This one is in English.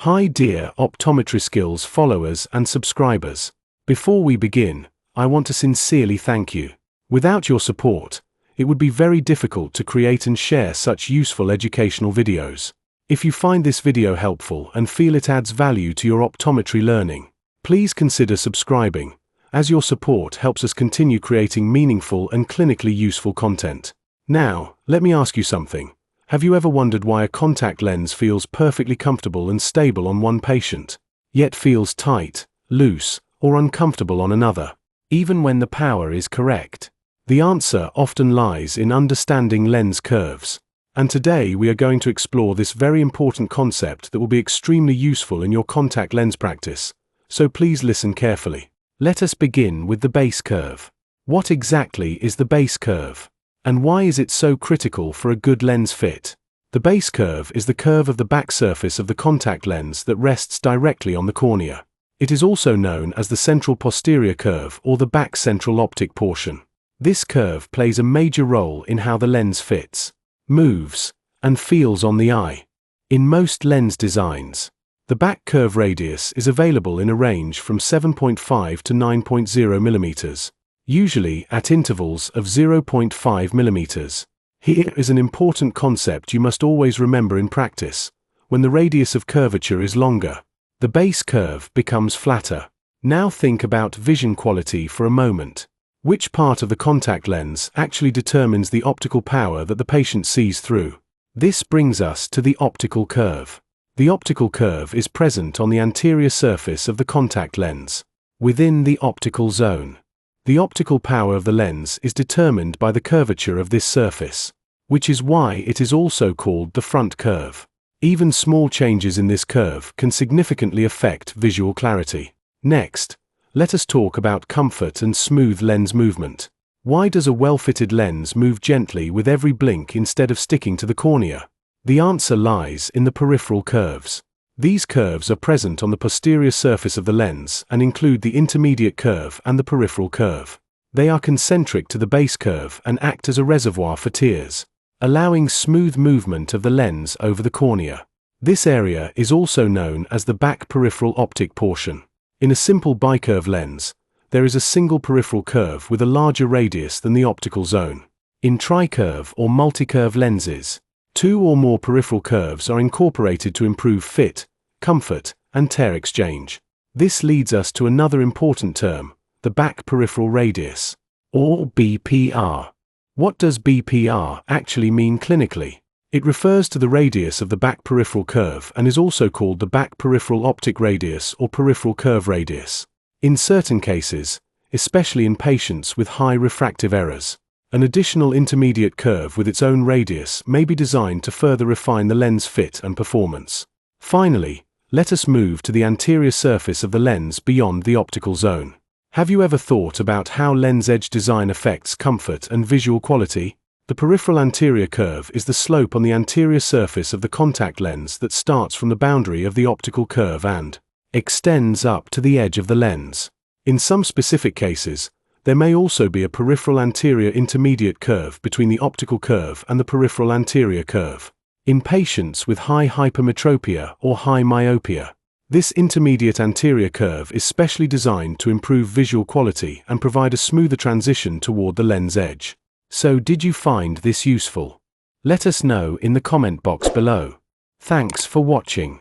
Hi dear Optometry Skills followers and subscribers. Before we begin, I want to sincerely thank you. Without your support, it would be very difficult to create and share such useful educational videos. If you find this video helpful and feel it adds value to your optometry learning, please consider subscribing, as your support helps us continue creating meaningful and clinically useful content. Now, let me ask you something. Have you ever wondered why a contact lens feels perfectly comfortable and stable on one patient, yet feels tight, loose, or uncomfortable on another, even when the power is correct? The answer often lies in understanding lens curves. And today we are going to explore this very important concept that will be extremely useful in your contact lens practice, so please listen carefully. Let us begin with the base curve. What exactly is the base curve? And why is it so critical for a good lens fit? The base curve is the curve of the back surface of the contact lens that rests directly on the cornea. It is also known as the central posterior curve or the back central optic portion. This curve plays a major role in how the lens fits, moves, and feels on the eye. In most lens designs, the back curve radius is available in a range from 7.5 to 9.0 millimeters. Usually at intervals of 0.5 mm. Here is an important concept you must always remember in practice. When the radius of curvature is longer, the base curve becomes flatter. Now think about vision quality for a moment. Which part of the contact lens actually determines the optical power that the patient sees through? This brings us to the optical curve. The optical curve is present on the anterior surface of the contact lens, within the optical zone. The optical power of the lens is determined by the curvature of this surface, which is why it is also called the front curve. Even small changes in this curve can significantly affect visual clarity. Next, let us talk about comfort and smooth lens movement. Why does a well-fitted lens move gently with every blink instead of sticking to the cornea? The answer lies in the peripheral curves. These curves are present on the posterior surface of the lens and include the intermediate curve and the peripheral curve. They are concentric to the base curve and act as a reservoir for tears, allowing smooth movement of the lens over the cornea. This area is also known as the back peripheral optic portion. In a simple bicurve lens, there is a single peripheral curve with a larger radius than the optical zone. In tricurve or multicurve lenses, two or more peripheral curves are incorporated to improve fit, comfort, and tear exchange. This leads us to another important term, the back peripheral radius, or BPR. What does BPR actually mean clinically? It refers to the radius of the back peripheral curve and is also called the back peripheral optic radius or peripheral curve radius. In certain cases, especially in patients with high refractive errors, an additional intermediate curve with its own radius may be designed to further refine the lens fit and performance. Finally, let us move to the anterior surface of the lens beyond the optical zone. Have you ever thought about how lens edge design affects comfort and visual quality? The peripheral anterior curve is the slope on the anterior surface of the contact lens that starts from the boundary of the optical curve and extends up to the edge of the lens. In some specific cases, there may also be a peripheral anterior intermediate curve between the optical curve and the peripheral anterior curve. In patients with high hypermetropia or high myopia, this intermediate anterior curve is specially designed to improve visual quality and provide a smoother transition toward the lens edge. So, did you find this useful? Let us know in the comment box below. Thanks for watching.